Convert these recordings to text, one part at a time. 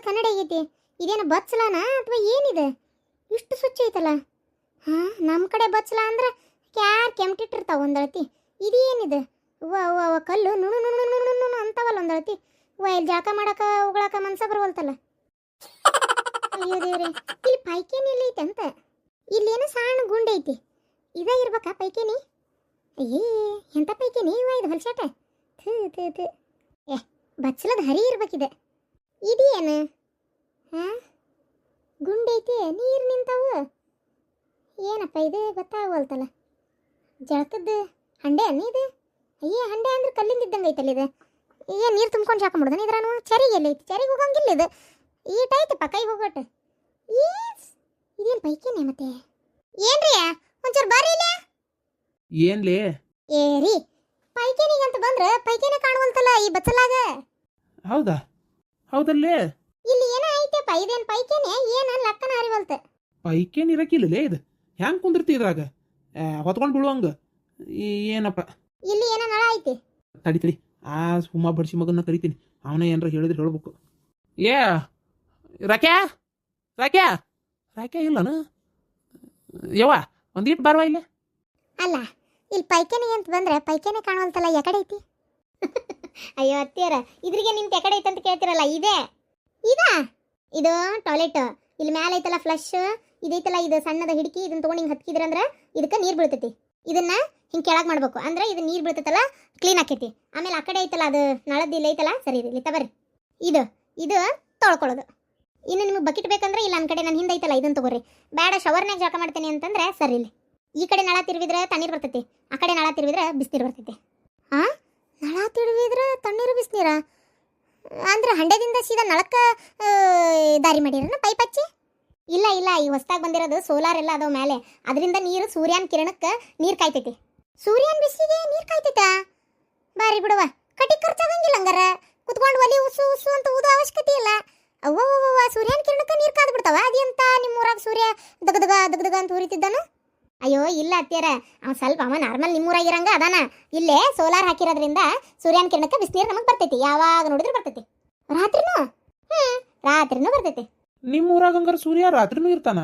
ಕನ್ನಡಿ ಆಗೈತಿ. ಇದೇನು ಬಚ್ಚಲಾನ ಅಥವಾ ಏನಿದೆ? ಇಷ್ಟು ಸ್ವಚ್ಛ ಐತಲ್ಲ. ಹಾಂ, ನಮ್ಮ ಕಡೆ ಬಚ್ಚಲ ಅಂದ್ರೆ ಕ್ಯಾರ್ ಕೆಮ್ಟಿಟ್ಟಿರ್ತಾವ ಒಂದಳತಿ. ಇದೇನಿದೆ? ಅವ್ವ ಕಲ್ಲು ನುಣು ನುಣು ನುಣು ನುಣು ಅಂತಾವಲ್ಲ ಒಂದಳತಿ. ಇಲ್ಲಿ ಜಾಕ ಮಾಡಕ ಉಗಳಕ ಮನ್ಸ ಬರವಲ್ತಲ್ಲ. ಅಯ್ಯೋ ದೇವ್ರೆ, ಇಲ್ಲಿ ಪೈಕೇನಿ ಎಲ್ಲ ಐತೆ ಅಂತ. ಇಲ್ಲೇನೋ ಸಣ್ಣ ಗುಂಡೆ ಐತಿ. ಇದಾಗಿರ್ಬೇಕಾ ಪೈಕೇನಿ? ಅಯ್ಯೇ, ಎಂಥ ಪೈಕೇನಿ ಇವ ಇದು ಹೊಲ್ಸಾಟ. ಥೂ ಥೂ ಥೂ. ಬಚ್ಚಲದ ಹರಿ ಇರ್ಬೇಕಿದೆ. ಇದೇನು? ಹಾಂ, ಗುಂಡೆ ಐತಿ, ನೀರು ನಿಂತಾವು. ಏನಪ್ಪ ಇದು ಗೊತ್ತಾಗವಲ್ತಲ್ಲ. ಜಳಕದ್ದು ಹಂಡೆ ಅನ್ನ ಇದು? ಅಯ್ಯೇ, ಹಂಡೆ ಅಂದ್ರೆ ಕಲ್ಲಿಂದ ಇದ್ದಂಗೆ ಐತಲ್ಲ ಇದು. ಏ, ನೀರು ತುಂಬ್ಕೊಂಡು ಜಾಕ ಮಾಡ್ದಾನೆ ಇದ್ರಾನು. ಚರಿಗೆ ಎಲ್ಲ ಐತಿ, ಚರಿಗೆ ಹೋಗಂಗಿಲ್ಲ ಇದು. ಈಟೈತಪ್ಪ ಕೈ ಹೋಗೋಟ. ಇದೇನು ಪೈಕೇನೆ ಮತ್ತೆ? ಏನ್ರಿ ಒಂಚೂರು ಬಾರಿ ಇಲ್ಲ. ಏನ್ಲೇ? ಏ ರೀ, ಪೈಕೇನಿಗಂತ ಬಂದ್ರೆ ಪೈಕೇನೆ ಕಾಣುವಲ್ತಲ್ಲ ಈ ಬಚ್ಚಲಾಗ. ಹೌದಾ? ಹೌದಲ್ಲೇ? ಇಲ್ಲಿ ಏನೋ ಐತೆಪ್ಪ, ಇದೇನು ಪೈಕೇನೆ ಏನ ಲಕ್ಕನ ಹರಿವಲ್ತ. ಪೈಕೇನ್ ಇರಕ್ಕಿಲ್ಲಲೇ ಇದು. ಹ್ಯಾಂಗ ಕುಂದಿರ್ತಿ ಇದ್ರಾಗ ಹೊತ್ಕೊಂಡು ಬೀಳುವಂಗ? ಏನಪ್ಪ ಇಲ್ಲಿ ಏನೋ ನಳ ಐತಿ. ತಡಿ ತಡಿ, ಆ ಸುಮ್ಮ ಬಡ್ಸಿ ಮಗನ್ನ ಕರಿತೀನಿ. ಅವನೇ ಏನಾರ ಹೇಳಿದ್ರೆ ಹೇಳ್ಬೇಕು. ಏ ರಾಕ್ಯಾ, ರಾಕ್ಯಾ, ರಾಕ್ಯಾ ಇಲ್ಲನ? ಯವ್ವ ಒಂದೀಟ್ ಬಾರ್ವಾ ಇಲ್ಲಿ. ಅಲ್ಲ, ಇಲ್ಲಿ ಪೈಕೇನಿಗೆ ಅಂತ ಬಂದ್ರೆ ಪೈಕೇನೆ ಕಾಣುವಲ್ತಲ್ಲ, ಯಾಕಡೆ ಐತಿ? ಅಯ್ಯೋ ಅತ್ತಿಯರ, ಇದ್ರಿಗೆ ನಿಂತ ಯಾಕಡೆ ಐತೆ ಅಂತ ಕೇಳ್ತಿರಲ್ಲ. ಇದೆ ಇದಾ? ಇದು ಟಾಯ್ಲೆಟ್. ಇಲ್ಲಿ ಮ್ಯಾಲೆ ಐತಲ್ಲ ಫ್ಲಶ್, ಇದೈತಲ್ಲ ಇದು ಸಣ್ಣದ ಹಿಡಿಕಿ. ಇದನ್ನ ತೊಗೊಂಡು ಹಿಂಗೆ ಹತ್ಕಿದ್ರಂದ್ರೆ ಇದಕ್ಕೆ ನೀರು ಬೀಳ್ತೈತಿ. ಇದನ್ನ ಹಿಂಗೆ ಕೆಳಗೆ ಮಾಡ್ಬೇಕು ಅಂದ್ರೆ ಇದು ನೀರು ಬೀಳ್ತೈತಲ್ಲ, ಕ್ಲೀನ್ ಆಕೈತಿ. ಆಮೇಲೆ ಆ ಕಡೆ ಐತಲ್ಲ ಅದು ನಳದ್ದು ಇಲ್ಲ ಐತಲ್ಲ, ಸರಿ ಇಲ್ಲಿ ತಬರ್ರಿ. ಇದು ಇದು ತೊಳ್ಕೊಳ್ಳೋದು. ಇನ್ನು ನಿಮಗೆ ಬಕೆಟ್ ಬೇಕಂದ್ರೆ ಇಲ್ಲ ನನ್ನ ಕಡೆ ನನ್ನ ಹಿಂದೆ ಐತಲ್ಲ ಇದನ್ನು ತಗೋರಿ. ಬೇಡ ಶವರ್ನಾಗ ಜಾಕ ಮಾಡ್ತೇನೆ ಅಂತಂದ್ರೆ ಸರಿ ಇಲ್ಲಿ. ಈ ಕಡೆ ನಳ ತಿರುವಿದ್ರೆ ತಣ್ಣೀರು ಬರ್ತೈತಿ, ಆ ಕಡೆ ನಳ ತಿರುವಿದ್ರೆ ಬಿಸಿನೀರು ಬರ್ತೈತಿ. ಹಾಂ, ನಳ ತಿರುವಿದ್ರೆ ತಣ್ಣೀರು ಬಿಸಿನೀರ ಅಂದ್ರೆ ಹಂಡೆದಿಂದ ಸೀದಾ ನಳಕ್ಕೆ ದಾರಿ ಮಾಡಿರನ ಪೈಪ್ ಹಚ್ಚಿ? ಇಲ್ಲ ಇಲ್ಲ, ಈ ಹೊಸ್ದಾಗಿ ಬಂದಿರೋದು ಸೋಲಾರ್ ಎಲ್ಲ ಅದಾವ ಮೇಲೆ. ಅದರಿಂದ ನೀರು ಸೂರ್ಯನ ಕಿರಣಕ್ಕೆ ನೀರು ಕಾಯ್ತೈತಿ. ಸೂರ್ಯನ ಬಿಸಿಲಿಗೆ ನೀರು ಕಾಯ್ತೈತಾ? ಬಾರಿ ಬಿಡುವ, ಕಟಿ ಖರ್ಚಾಗಂಗಿಲ್ಲ ಹಂಗಾರ. ಕುತ್ಕೊಂಡು ಒಲಿ ಉಸು ಉಸು ಅಂತ ಊದೋ ಅವಶ್ಯಕತೆ ಇಲ್ಲ. ಅವ್ವ ಸೂರ್ಯನ ಕಿರಣಕ್ಕೆ ನೀರು ಕಾದು ಬಿಡ್ತಾವ. ಅದೇಂತ ನಿಮ್ಮೂರಾಗ ಸೂರ್ಯ ದಗದಗ ದಗದಗ ಅಂತ ಉರಿತಿದ್ದಾನ? ಅಯ್ಯೋ ಇಲ್ಲ ಅತ್ತಿಯರ, ಅವ್ನು ಸ್ವಲ್ಪ ಅವ ನಾರ್ಮಲ್ ನಿಮ್ಮೂರಾಗಿರಂಗ ಅದಾನ. ಇಲ್ಲೇ ಸೋಲಾರ್ ಹಾಕಿರೋದ್ರಿಂದ ಸೂರ್ಯನ ಕಿರಣಕ್ಕೆ ಬಿಸಿನೀರು ನಮಗೆ ಬರ್ತೈತಿ. ಯಾವಾಗ ನೋಡಿದ್ರೆ ಬರ್ತೈತಿ. ರಾತ್ರಿನೂ? ರಾತ್ರಿನೂ ಬರ್ತೈತಿ. ನಿಮ್ಮ ಊರಾಗ ಹಂಗಾರ ಸೂರ್ಯ ರಾತ್ರಿನೂ ಇರ್ತಾನ?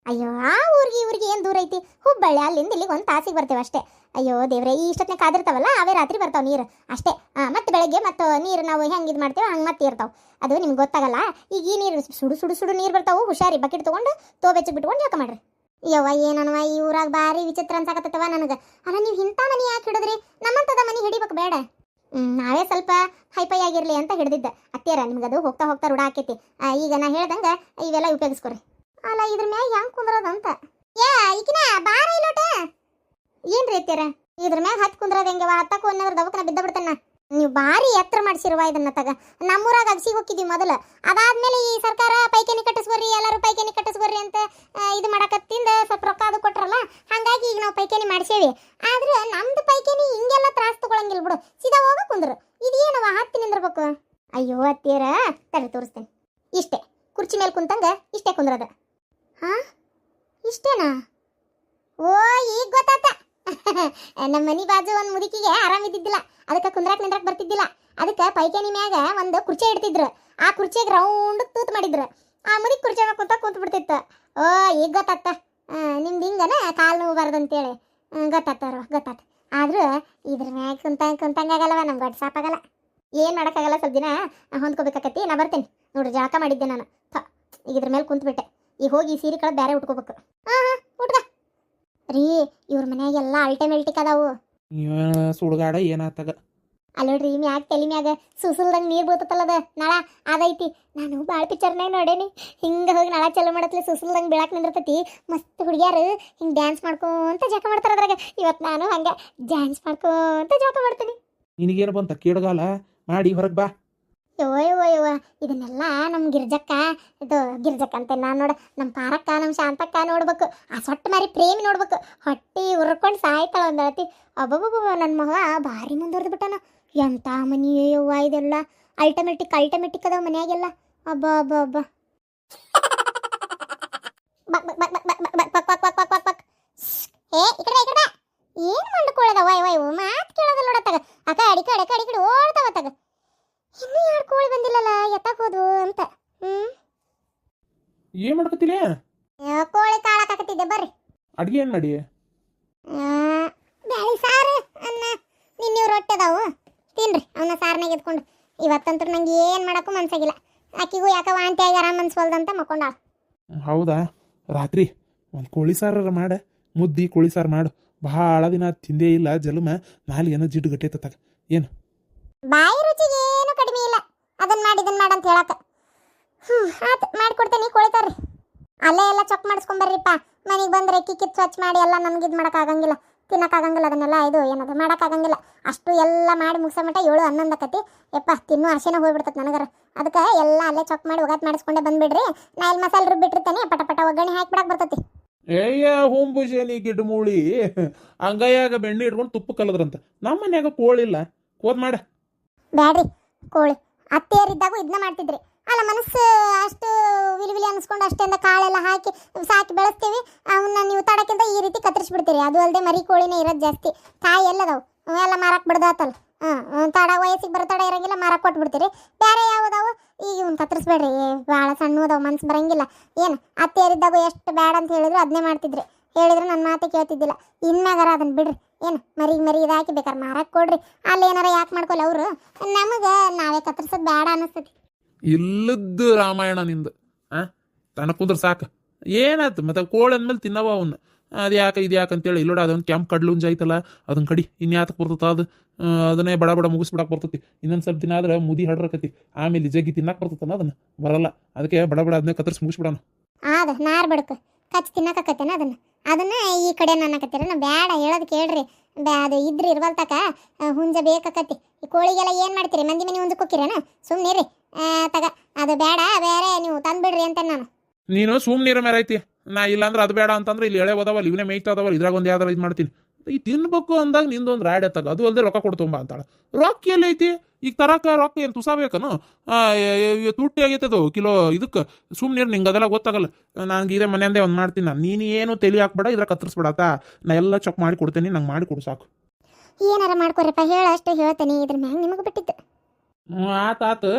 ಅಯ್ಯೋ, ಆ ಊರಿಗೆ ಏನು ದೂರ ಐತಿ? ಹುಬ್ಬಳ್ಳಿ, ಅಲ್ಲಿಂದ ಇಲ್ಲಿಗೆ ಒಂದು ತಾಸಿಗೆ ಬರ್ತೇವೆ ಅಷ್ಟೇ. ಅಯ್ಯೋ ದೇವ್ರೆ, ಈ ಇಷ್ಟೊತ್ತಿನ ಕಾದಿರ್ತಾವಲ್ಲ ಅವೇ ರಾತ್ರಿ ಬರ್ತಾವೆ ನೀರು ಅಷ್ಟೇ. ಮತ್ತೆ ಬೆಳಗ್ಗೆ ಮತ್ತು ನೀರು ನಾವು ಹೆಂಗೆ ಇದು ಮಾಡ್ತೇವೆ ಹಂಗೆ ಮತ್ತೆ ಇರ್ತಾವೆ. ಅದು ನಿಮ್ಗೆ ಗೊತ್ತಾಗಲ್ಲ. ಈಗ ಈ ನೀರು ಸುಡು ಸುಡು ಸುಡು ನೀರು ಬರ್ತಾವೆ. ಹುಷಾರಿ, ಬಕೆಟ್ ತೊಗೊಂಡು ಬೆಚ್ಚಗೆ ಬಿಟ್ಕೊಂಡು ಜಾಕ ಮಾಡ್ರಿ. ಯವ್ವ ಏನನ್ವ ಈ ಊರಾಗ ಭಾರಿ ವಿಚಿತ್ರ ಅನ್ಸಾಕತ್ತವ ನನಗೆ. ಅಲ್ಲ, ನೀವು ಇಂಥ ಮನೆ ಯಾಕೆ ಹಿಡಿದ್ರಿ? ನಮ್ಮಂಥದ ಮನೆ ಹಿಡಿಬೇಕು ಬೇಡ. ನಾವೇ ಸ್ವಲ್ಪ ಹೈಫೈ ಆಗಿರಲಿ ಅಂತ ಹಿಡಿದಿದ್ದೆ. ಅತ್ತಿಯರ, ನಿಮ್ಗದು ಹೋಗ್ತಾ ಹೋಗ್ತಾ ರೂಢ ಆಕೈತಿ. ಈಗ ನಾ ಹೇಳ್ದಂಗೆ ಇವೆಲ್ಲ ಉಪಯೋಗಿಸ್ಕೊರಿ. ಅಲ್ಲ, ಇದ್ರ ಮ್ಯಾಗ ಹೆಂಗೆ ಕುಂದ್ರದ ಅಂತ. ಈಕಿನ ಬಾರ ಇಲ್ಲೋಟ. ಏನ್ರಿ ಅತ್ತಿಯರ, ಇದ್ರ ಮ್ಯಾಗ ಹತ್ತು ಕುಂದ್ರದ ಹೆಂಗವ? ಹತ್ತಕ್ಕೂ ಏನಾದ್ರು ದವಕನ ಬಿದ್ದ ಬಿಡ್ತಾನ. ನೀವು ಭಾರಿ ಎತ್ತರ ಮಾಡಿಸಿರುವ ಇದನ್ನ ತಗ. ನಮ್ಮೂರಾಗ ಅಗಸಿಗೆ ಹೋಗಿದ್ವಿ ಮೊದಲು. ಅದಾದ್ಮೇಲೆ ಈ ಸರ್ಕಾರ ಪೈಕೇನಿ ಕಟ್ಟಿಸ್ಕೊರಿ, ಎಲ್ಲರೂ ಪೈಕೇನಿ ಕಟ್ಟಿಸ್ಕೊರಿ ಅಂತ ಇದು ಮಾಡಕತ್ತಿಂದ ಸ್ವಲ್ಪ ರೊಕ್ಕ ಅದು ಕೊಟ್ರಲ್ಲ, ಹಾಗಾಗಿ ಈಗ ನಾವು ಪೈಕೇನಿ ಮಾಡಿಸೇವಿ. ಆದ್ರೆ ನಮ್ದು ಪೈಕೇನಿ ಹಿಂಗೆಲ್ಲ ತ್ರಾಸ ತಗೊಳಂಗಿಲ್ಲ ಬಿಡು. ಸೀದಾ ಹೋಗ ಕುಂದ್ರು. ಇದೇನವ ಹತ್ತಿ ನಿಂದಿರ್ಬೇಕು? ಅಯ್ಯೋ ಅತ್ತಿಯರ, ತಡಿ ತೋರಿಸ್ತೇನೆ. ಇಷ್ಟೇ, ಕುರ್ಚಿ ಮೇಲೆ ಕುಂತಂಗ ಇಷ್ಟೇ ಕುಂದ್ರದ. ಹಾ, ಇಷ್ಟೇನಾ? ಓ, ಈಗ ಗೊತ್ತಾತ. ನಮ್ಮ ಮನಿ ಬಾಜು ಒಂದು ಮುದುಕಿಗೆ ಆರಾಮಿದ್ದಿದ್ದಿಲ್ಲ, ಅದಕ್ಕೆ ಕುಂದ್ರಾಕ್ ನಿಂದ್ರಾಕ್ ಬರ್ತಿದ್ದಿಲ್ಲ. ಅದಕ್ಕೆ ಪೈಕೇನಿ ಮ್ಯಾಗ ಒಂದು ಕುರ್ಚಿ ಇಡ್ತಿದ್ರು. ಆ ಕುರ್ಚಿಗೆ ರೌಂಡ್ ತೂತ್ ಮಾಡಿದ್ರು. ಆ ಮುದುಕಿ ಕುರ್ಚಿ ಮ್ಯಾಗ ಕೂತ್ ಬಿಡ್ತಿತ್ತು. ಓ, ಈಗ ಗೊತ್ತಾತ. ನಿಮ್ದು ಹಿಂಗನ ಕಾಲು ನೋವು ಬಾರ್ದಂತೇಳಿ ಗೊತ್ತಾತ. ಆದ್ರೂ ಇದ್ರ ಮ್ಯಾಗ ಕುಂತಂಗಾಗಲ್ಲವ, ನಮ್ಗೆ ಗಡ್ ಸಾಪಾಗಲ್ಲ. ಏನು ಮಾಡೋಕ್ಕಾಗಲ್ಲ, ಸ್ವಲ್ಪ ದಿನ ಹೊಂದ್ಕೋಬೇಕಾಕತಿ. ನಾ ಬರ್ತೇನೆ ನೋಡ್ರಿ, ಜಾಕ ಮಾಡಿದ್ದೆ ನಾನು. ಈಗ ಇದ್ರ ಮೇಲೆ ಕುಂತ್ಬಿಟ್ಟೆ. ಈಗ ಹೋಗಿ ಈ ಸೀರೆ ಕಳೆದು ಬೇರೆ ಉಟ್ಕೋಬೇಕು. ಉಟ್ಕ ರೀ. ಇವ್ರ ಮನ್ಯಾಗೆಲ್ಲ ಅಲ್ಟಿಮೇಟಿಕ್ ಅದಾವು. ಸುಡುಗಾಡ ಏನಾತಾಗ ಅಲ್ಲೋಡ್ರಿ, ಮ್ಯಾಗ ತಲೆ ಮ್ಯಾಗ ಸುಸುಲ್ದಂಗೆ ನೀರು ಬೀಳ್ತಲ್ಲದ ನಳ ಅದೈತಿ. ನಾನು ಭಾಳ ಪಿಕ್ಚರ್ನಾಗ ನೋಡೇನಿ. ಹಿಂಗೆ ಹೋಗಿ ನಳ ಚಾಲು ಮಾಡತ್ಲೆ ಸುಸುಲ್ದಂಗೆ ಬೀಳಾಕ್ ನಿಂದಿರ್ತೈತಿ. ಮಸ್ತ್ ಹುಡುಗಿಯಾರು ಹಿಂಗೆ ಡ್ಯಾನ್ಸ್ ಮಾಡ್ಕೊಂತ ಜಾಕ ಮಾಡ್ತಾರೆ ಅದ್ರಾಗ. ಇವತ್ತು ನಾನು ಹಂಗೆ ಡ್ಯಾನ್ಸ್ ಮಾಡ್ಕೊಂತ ಜಾಕ ಮಾಡ್ತೀನಿ. ನಿನಗೇನು ಬಂತ ಕೇಳಗಾಲ ಮಾಡಿ ಹೊರಗೆ ಬಾ. ಯವ್ವ ಇದನ್ನೆಲ್ಲ ನಮ್ಮ ಗಿರ್ಜಕ್ಕ, ಇದು ಗಿರ್ಜಕ್ಕ ಅಂತ ನಾನು ನೋಡ, ನಮ್ಮ ಪಾರಕ್ಕ, ನಮ್ಮ ಶಾಂತಕ್ಕ ನೋಡ್ಬೇಕು. ಆ ಸೊಟ್ಟ ಮಾರಿ ಪ್ರೇಮಿ ನೋಡ್ಬೇಕು. ಹೊಟ್ಟಿ ಉರ್ಕೊಂಡು ಸಾಯ್ತಾಳ ಒಂದಳತಿ. ಅಬ್ಬಬ್ಬ, ನನ್ನ ಮಗ ಭಾರಿ ಮುಂದುವರೆದು ಬಿಟ್ಟಾನ. ಎಂಥ ಮನಿ ಯವ್ವ ಇದೆಲ್ಲ. ಅಲ್ಟಮೆಟಿಕ್ ಅದಾವ ಮನ್ಯಾಗೆಲ್ಲ. ಅಬ್ಬ ಏ ಈ ಕಡೆ ಏನು ಮಂಡ್ಕೊಳ್ಳೋದವ ಮಾತು ಕೇಳೋದಲ್ಲ ನೋಡತ್ತಾಗ. ಅಕ್ಕ ಅಡಿಕಡೆ ಓಡ್ತಾವ ತಗ. ಇನ್ನೂ 2 ಕೋಳಿ ಬಂದಿಲ್ಲಲ್ಲ, ಎತ್ತಾಕ್ ಹೋದ್ವು ಅಂತ. ಹ್ಮ್ ಏನು ಮಾಡ್ಕತ್ತಿಲ್ಲ? ಕೋಳಿ ಕಾಳಾಕತ್ತಿದ್ದೆ ಬರ್ರಿ. ಅಡ್ಗೆ ಏನು ಮಾಡಿ? ಬ್ಯಾಳಿ ಸಾರು ಅನ್ನ ನಿನ್ನೆ ರೊಟ್ಟಿ ಅದಾವು ತಿನ್ರಿ ಅವನ್ನ ಸಾರನಾಗ ಎತ್ಕೊಂಡು. ಇವತ್ತಂತೂ ನಂಗೆ ಏನು ಮಾಡೋಕ್ಕೂ ಮನ್ಸಾಗಿಲ್ಲ. ಆಕಿಗೂ ಯಾಕೆ ವಾಂತಿ ಆಗಿ ಆರಾಮ್ ಅನ್ಸ್ವಲ್ದಂತ ಮಕ್ಕೊಂಡಾಳ. ಹೌದಾ? ರಾತ್ರಿ ಒಂದು ಕೋಳಿ ಸಾರು ಮಾಡ, ಮುದ್ದಿ ಕೋಳಿ ಸಾರು ಮಾಡು. ಭಾಳ ದಿನ ತಿಂದೇ ಇಲ್ಲ, ಜಲಮ ನಾಲ್ಗೆ ಏನೋ ಜಿಡ್ಡು ಗಟ್ಟೈತತ್ತಾಗ. ಏನು ಬಾಯಿ ರುಚಿಗೆ ಏನು ಕಡಿಮೆ ಇಲ್ಲ. ಅದನ್ನ ಮಾಡಿ ಇದನ್ನ ಮಾಡ ಅಂತ ಹೇಳಕ್ಕೆ. ಆಯ್ತು ಮಾಡಿಕೊಡ್ತೇನೆ, ಕೋಳಿ ತರ್ರಿ. ಅಲ್ಲೇ ಎಲ್ಲ ಚೆಕ್ ಮಾಡಿಸ್ಕೊಂಬರ್ರಿಪ್ಪ. ಮನೆಗೆ ಬಂದರೆ ಕಿಕ್ಕಿತ್ತು ಸ್ವಚ್ಛ ಮಾಡಿ ಎಲ್ಲ ನಮ್ಗೆ ಇದು ಮಾಡೋಕ್ಕಾಗಂಗಿಲ್ಲ, ತಿನ್ನೋಕ್ಕಾಗಂಗಿಲ್ಲ. ಅದನ್ನೆಲ್ಲ ಇದು ಏನದು ಮಾಡೋಕ್ಕಾಗಂಗಿಲ್ಲ. ಅಷ್ಟು ಎಲ್ಲ ಮಾಡಿ ಮುಗಿಸೋ ಮಟ್ಟ 7-11 ಆಕತಿ. ಯಪ್ಪ ತಿನ್ನೋ ಆಸೆನ ಹೋಗ್ಬಿಡ್ತದೆ ನನಗರ. ಅದಕ್ಕೆ ಎಲ್ಲ ಅಲ್ಲೇ ಚೆಕ್ ಮಾಡಿ ಒಗಾತ್ ಮಾಡಿಸ್ಕೊಂಡೆ ಬಂದುಬಿಡ್ರಿ. ನಾ ಇಲ್ಲಿ ಮಸಾಲೆ ರುಬ್ಬಿಟ್ಟಿರ್ತೇನೆ, ಪಟ ಪಟ ಒಗ್ಗರಣೆ ಹಾಕಿಬಿಡಕ್ಕೆ ಬರ್ತೈತಿ. ಏಯ್ಯ ಹೂಂಬುಜೇನಿ ಗಿಡ್ಡ ಮೂಳಿ ಅಂಗೈಯಾಗ ಬೆಣ್ಣೆ ಇಟ್ಕೊಂಡು ತುಪ್ಪ ಕಲದ್ರಂತ. ನಮ್ಮ ಮನ್ಯಾಗ ಕೋಳಿಲ್ಲ, ಕೋದ್ ಮಾಡ. ಬ್ಯಾಡ್ರಿ ಕೋಳಿ ಅತ್ತೆಯರಿದ್ದಾಗೂ ಇದನ್ನ ಮಾಡ್ತಿದ್ರಿ. ಅಲ್ಲ ಮನಸ್ಸು ಅಷ್ಟು ವಿಲಿವಿಲಿ ಅನ್ಸ್ಕೊಂಡು ಅಷ್ಟೆಂದ ಕಾಳೆಲ್ಲ ಹಾಕಿ ಸಾಕಿ ಬೆಳೆಸ್ತೀವಿ. ಅವನ್ನ ನೀವು ತಡಕ್ಕಿಂತ ಈ ರೀತಿ ಕತ್ತರಿಸ್ಬಿಡ್ತೀರಿ. ಅದು ಅಲ್ಲದೆ ಮರಿ ಕೋಳಿನೇ ಇರೋದು ಜಾಸ್ತಿ. ತಾಯಿ ಎಲ್ಲದಾವು ಎಲ್ಲ ಮಾರಕ್ಕೆ ಬಿಡ್ದಾತಲ್ಲ. ತಡ ವಯಸ್ಸಿಗೆ ಬರೋ ತಡ ಇರೋಂಗಿಲ್ಲ, ಮಾರಕ್ಕೆ ಕೊಟ್ಬಿಡ್ತೀರಿ. ಬೇರೆ ಯಾವುದಾವು ಈಗ ಇವ್ನು ಕತ್ತರಿಸ್ಬೇಡ್ರಿ, ಭಾಳ ಸಣ್ಣ ಅದಾವು, ಮನ್ಸು ಬರಂಗಿಲ್ಲ. ಏನು ಅತ್ತೆಯರಿದ್ದಾಗೂ ಎಷ್ಟು ಬ್ಯಾಡ ಅಂತ ಹೇಳಿದ್ರು ಅದನ್ನೇ ಮಾಡ್ತಿದ್ರಿ. ಹೇಳಿದ್ರೆ ನನ್ನ ಮಾತೆ ಕೇಳ್ತಿದ್ದಿಲ್ಲ. ಇನ್ಮ್ಯಾಗಾರ ಅದನ್ನ ಬಿಡ್ರಿ. ಏನು ಮರಿ ಇದಾಕಿ ಬೇಕಾರೆ ಮಾರಕ್ಕೆ ಕೊಡ್ರಿ. ಅಲ್ಲಿ ಏನಾರ ಯಾಕೆ ಮಾಡ್ಕೊಲ್ಲ ಅವರು. ನಮಗೆ ನಾವೇ ಕತ್ತರಿಸೋದು ಬೇಡ ಅನ್ನಿಸ್ತೈತಿ. ಇಲ್ಲದ್ದು ರಾಮಾಯಣ ನಿಂದು. ತನ ಕುಂದ್ರ ಸಾಕು. ಏನಾಯ್ತು ಮತ್ತೆ ಕೋಳಿ ಅಂದ್ಮೇಲೆ ತಿನ್ನವ ಅವನ್ನ. ಅದು ಯಾಕೆ ಇದು ಯಾಕೆ ಅಂತೇಳಿ ಇಲ್ಲೋಡ ಅದೊಂದು ಕೆಂಪು ಕಡ್ಲುಂಜ ಐತಲ್ಲ ಅದನ್ನ ಕಡಿ. ಇನ್ಯಾತಕ್ಕೆ ಬರ್ತದ ಅದು? ಅದನ್ನೇ ಬಡ ಬಡ ಮುಗಿಸ್ಬಿಡಕ್ಕೆ ಬರ್ತೈತಿ. ಇನ್ನೊಂದು ಸ್ವಲ್ಪ ದಿನ ಆದ್ರೆ ಮುದಿ ಹಡ್ರಕತಿ, ಆಮೇಲೆ ಜಗ್ಗಿ ತಿನ್ನಕ್ಕೆ ಬರ್ತೈತಲ್ಲ ಅದನ್ನ ಬರಲ್ಲ. ಅದಕ್ಕೆ ಬಡ ಬಡ ಅದನ್ನೇ ಕತ್ತರಿಸಿ ಮುಗಿಸ್ಬಿಡೋಣ. ಅದು ನಾರ್ ಬಡ್ಕು ಕಚ್ಚಿ ತಿನ್ನಕತ್ತೇನ ಅದನ್ನ ಈ ಕಡೆ ಅನ್ನಕತ್ತೀರ. ನಾ ಬೇಡ ಹೇಳೋದು ಕೇಳ್ರಿ. ಅದು ಇದ್ರಿ ಇರ್ವಲ್ತಕ ಹುಂಜ ಬೇಕಾಕತಿ. ಈ ಕೋಳಿಗೆಲ್ಲ ಏನು ಮಾಡ್ತೀರಿ? ಮಂದಿ ಮನೆ ಹುಂಜಕ್ಕೆ ಹೋಗಿರೇನ? ಸುಮ್ಮನೆ ರೀ ತಗ. ಅದು ಬೇಡ, ಬೇರೆ ನೀವು ತಂದುಬಿಡ್ರಿ ಅಂತ ನಾನು. ನೀನು ಸುಮ್ಮನಿರೋ ಮೇಲೆ ಐತಿ. ನಾ ಇಲ್ಲಾಂದ್ರೆ ಅದು ಬೇಡ ಅಂತಂದ್ರೆ ಇಲ್ಲಿ ಎಳೆ ಹೋದವಲ್ಲ, ಇವನೇ ಮೇಯ್ತಾ ಅದಾವಲ್ಲ, ಇದ್ರಾಗ ಒಂದು ಯಾವ್ದಾರು ಇದು ಮಾಡ್ತೀನಿ. ಈ ತಿನ್ಬೇಕು ಅಂದಾಗ ನಿಂದೊಂದು ರಾಡ್ ಎತ್ತಾಗ. ಅದು ಅಲ್ಲದೆ ರೊಕ್ಕ ಕೊಡ್ತೊಂಬ ಅಂತಾಳೆ. ರೊಕ್ಕ ಎಲ್ಲಿ ಐತಿ ಈಗ? ತರಕ ರೊಕ್ಕ ಏನು ತುಸಾಬೇಕನು? ತುಟ್ಟಿ ಆಗೈತದು ಕಿಲೋ ಇದಕ್ಕೆ. ಸುಮ್ಮನೆ ನಿಂಗೆ ಅದೆಲ್ಲ ಗೊತ್ತಾಗಲ್ಲ. ನಂಗೆ ಇದೇ ಮನೆಯಂದೇ ಒಂದು ಮಾಡ್ತೀನಿ ನಾನು. ನೀನು ಏನು ತಲೆ ಹಾಕ್ಬೇಡ, ಇದ್ರಾಗ ಕತ್ತರಿಸ್ಬಿಡತ್ತ. ನಾ ಎಲ್ಲ ಚೆಕ್ ಮಾಡಿ ಕೊಡ್ತೇನೆ, ನಂಗೆ ಮಾಡಿ ಕೊಡು ಸಾಕು. ಏನಾರ ಮಾಡ್ಕೊರಪ್ಪ, ಹೇಳಷ್ಟು ಹೇಳ್ತೇನೆ. ಇದ್ರ ಮ್ಯಾಗ ನಿಮಗೆ ಬಿಟ್ಟಿತ್ತು. ಆತು.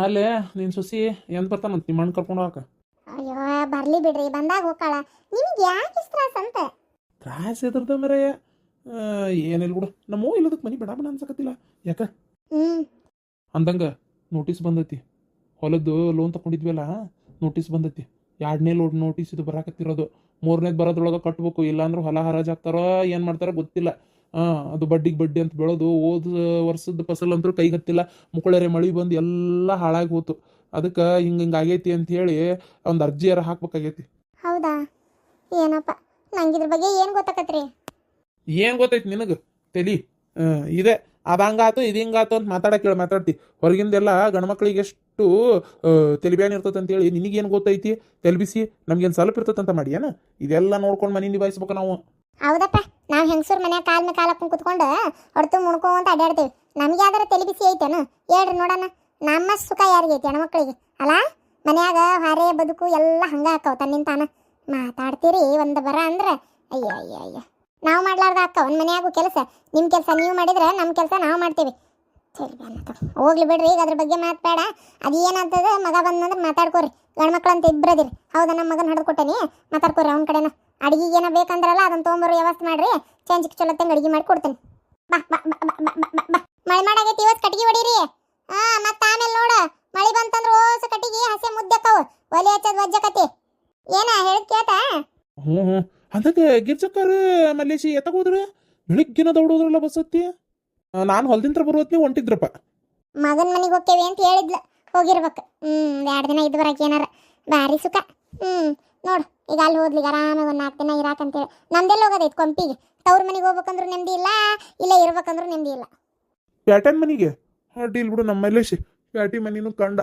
ಅಲ್ಲೇ ನಿನ್ನ ಸೊಸಿ ಎಂತ ಬರ್ತಾನಂತ ನಿಮ್ಮ ಮಣ್ಣು ಕರ್ಕೊಂಡು ಹೋಗಕ್ಕೆ? ಅಯ್ಯೋ ಬರ್ಲಿ ಬಿಡ್ರಿ, ಬಂದಾಗ ಹೋಗ್ಕಾಳ. ನಿಮಗೆ ಯಾಕೆ ಇಷ್ಟ ಅಂತ? ತ್ರಾಸ ಎದ್ರದ ಮೇರೆಯ ಏನಿಲ್ಲ ಬಿಡು. ನಮ್ಮ ಇಲ್ಲದಕ್ಕೆ ಮನೆ ಬೇಡ ಬೇಡ ಅನ್ಸಕತ್ತಿಲ್ಲ. ಯಾಕ ಅಂದಂಗ ನೋಟಿಸ್ ಬಂದೈತಿ. ಹೊಲದ್ದು ಲೋನ್ ತಗೊಂಡಿದ್ವಲ್ಲ, ನೋಟಿಸ್ ಬಂದೈತಿ. 2ನೇ ಲೋಡ್ ನೋಟಿಸ್ ಇದು ಬರಾಕತ್ತಿರೋದು. 3ನೇದು ಬರೋದ್ರೊಳಗೆ ಕಟ್ಬೇಕು. ಇಲ್ಲಾಂದ್ರೆ ಹೊಲ ಹರಾಜ್ ಹಾಕ್ತಾರೋ ಏನು ಮಾಡ್ತಾರೋ ಗೊತ್ತಿಲ್ಲ. ಅದು ಬಡ್ಡಿಗೆ ಬಡ್ಡಿ ಅಂತ ಬೆಳೋದು. ಹೋದ ವರ್ಷದ ಫಸಲ್ ಅಂತೂ ಕೈಗೆ ಹತ್ತಿಲ್ಲ. ಮುಕ್ಕಳರೆ ಮಳೆ ಬಂದು ಎಲ್ಲ ಹಾಳಾಗಿ ಹೋತು. ಅದಕ್ಕೆ ಹಿಂಗೆ ಆಗೈತಿ ಅಂತ ಹೇಳಿ ಒಂದು ಅರ್ಜಿಯಾರ ಹಾಕ್ಬೇಕಾಗೈತಿ. ಹೌದಾ? ಏನಪ್ಪ ನಂಗೆ ಇದ್ರ ಬಗ್ಗೆ ಏನು ಗೊತ್ತಾಕತ್ರಿ? ಏನು ಗೊತ್ತೈತಿ ನಿನಗೆ? ತಲಿ ಇದೆ. ಅದು ಹಂಗಾತು ಇದು ಹಿಂಗಾತು ಅಂತ ಮಾತಾಡ್ತಿ. ಹೊರಗಿಂದೆಲ್ಲ ಗಂಡ್ಮಕ್ಳಿಗೆ ಎಷ್ಟು ತೆಲಿಬ್ಯಾನ್ ಇರ್ತೈತೆ ಅಂತೇಳಿ ನಿನಗೇನು ಗೊತ್ತೈತಿ? ತೆಲ್ಬಿಸಿ ನಮ್ಗೇನು ಸ್ವಲ್ಪ ಇರ್ತೈತಂತ ಮಾಡಿ ಏನ? ಇದೆಲ್ಲ ನೋಡ್ಕೊಂಡು ಮನೆ ನಿಭಾಯಿಸ್ಬೇಕು ನಾವು. ಹೌದಪ್ಪ, ನಾವು ಹೆಂಗಸೂರು ಮನ್ಯಾಗ ಕಾಲ ಮೇಲೆ ಕಾಲು ಹಾಕೊಂಡು ಕುತ್ಕೊಂಡು ಹೊಡ್ತು ಮುಡ್ಕೊಂತ ಅಡ್ಡಾಡ್ತೇವೆ. ನಮ್ಗೆ ಯಾವ್ದಾರ ತಲೆ ಬಿಸಿ ಐತೇನು ಹೇಳ್ರಿ ನೋಡೋಣ. ನಮ್ಮ ಸುಖ ಯಾರಿಗೈತಿ? ಹೆಣ್ಮಕ್ಳಿಗೆ ಅಲ್ಲ. ಮನ್ಯಾಗ ಹಾರೇ ಬದುಕು ಎಲ್ಲ ಹಂಗ ಹಾಕವ್ ತನ್ನಿಂದ ತಾನ. ಮಾತಾಡ್ತೀರಿ ಒಂದು ಬರ ಅಂದ್ರೆ ಅಯ್ಯ ಅಯ್ಯ ಅಯ್ಯ. ನಾವು ಮಾಡ್ಲಾರ್ದ ಅಕ್ಕ ಒಂದು ಮನ್ಯಾಗೂ ಕೆಲಸ. ನಿಮ್ಮ ಕೆಲಸ ನೀವು ಮಾಡಿದ್ರೆ ನಮ್ಮ ಕೆಲಸ ನಾವು ಮಾಡ್ತೀವಿ. ಸರಿ ಹೋಗ್ಲಿ ಬಿಡ್ರಿ, ಈಗ ಅದ್ರ ಬಗ್ಗೆ ಮಾತಾಡ. ಅದು ಏನಾಗ್ತದೆ ಮಗ ಬಂದಂದ್ರೆ ಮಾತಾಡ್ಕೋರಿ. ಗಂಡ್ಮಕ್ಳು ಅಂತ ಇಬ್ಬರದಿರಿ. ಹೌದಾ? ನಮ್ಮ ಮಗನ ಹಿಡ್ದು ಕೊಟ್ಟೇನಿ, ಮಾತಾಡ್ಕೋರಿ ಅವ್ನ ಕಡೆನ. ಅಡಿಗೆಗೆ ಏನೋ ಬೇಕಂದ್ರಲ್ಲ ಅದನ್ನ ತೊಗೊಂಬರೋ ವ್ಯವಸ್ಥೆ ಮಾಡ್ರಿ. ಚೇಂಜಿಗೆ ಚಲೋತ್ತಂಗೆ ಅಡಿಗೆ ಮಾಡಿ ಕೊಡ್ತೇನೆ. ಬಾ ಬಾ ಬಾ ಬಾ ಬಾ ಬಾ. ಮಳೆ ಮಾಡಾಗೈತಿ, ಇವತ್ತು ಕಟ್ಟಿಗೆ ಹೊಡೀರಿ. ಮತ್ತೆ ಆಮೇಲೆ ನೋಡು ಮಳೆ ಬಂತಂದ್ರೆ ಓಸ ಕಟ್ಟಿಗೆ ಹಸೆ ಮುದ್ದಕ್ಕವು ಒಲೆ ಹಚ್ಚೋದು ವಜ್ಜಕತಿ. ಏನ ಹೇಳಿದ್ ಕೇಳ್ತಾ? ಹ್ಞೂ ಅದಕ್ಕೆ ಗಿರ್ಜಕ್ಕರ್ ಮಲ್ಲೇಶಿ ಎತ್ತಗೋದ್ರೆ ಬೆಳಿಗ್ಗೆನ ದೌಡೋದ್ರಲ್ಲ ಬಸತ್ತಿ. ನಾನು ಹೊಲದಿಂತ್ರ ಬರುವತ್ನಿ ಹೊಂಟಿದ್ರಪ್ಪ. ಮಗನ ಮನೆಗೆ ಹೋಗ್ತೇವೆ ಅಂತ ಹೇಳಿದ್ಲ, ಹೋಗಿರ್ಬೇಕು. 2 ದಿನ ಇದ್ದು ಬರಕ್ಕೆ ಏನಾರ ಭಾರಿ ಸುಖ. ನೋಡು ಈಗ ಅಲ್ಲಿ ಹೋದ್ಲಿಗೆ ಆರಾಮಾಗಿ ಒಂದು 4 ದಿನ ಇರಾಕಂತೇಳಿ. ನಮ್ದೆಲ್ಲ ಹೋಗೋದೈತೆ ಕೊಂಪಿಗೆ. ತವ್ರ ಮನೆಗೆ ಹೋಗ್ಬೇಕಂದ್ರೂ ನೆಮ್ಮದಿ ಇಲ್ಲ, ಇಲ್ಲೇ ಇರ್ಬೇಕಂದ್ರೂ ನೆಮ್ಮದಿ ಇಲ್ಲ. ಪ್ಯಾಟರ್ನ್ ಮನೆಗೆ ಅಡ್ಡಿ ಇಲ್ಲ ಬಿಡು. ನಮ್ಮ ಮಲ್ಲೇಶಿ ಪ್ಯಾಟಿ ಮನಿನೂ ಕಂಡ.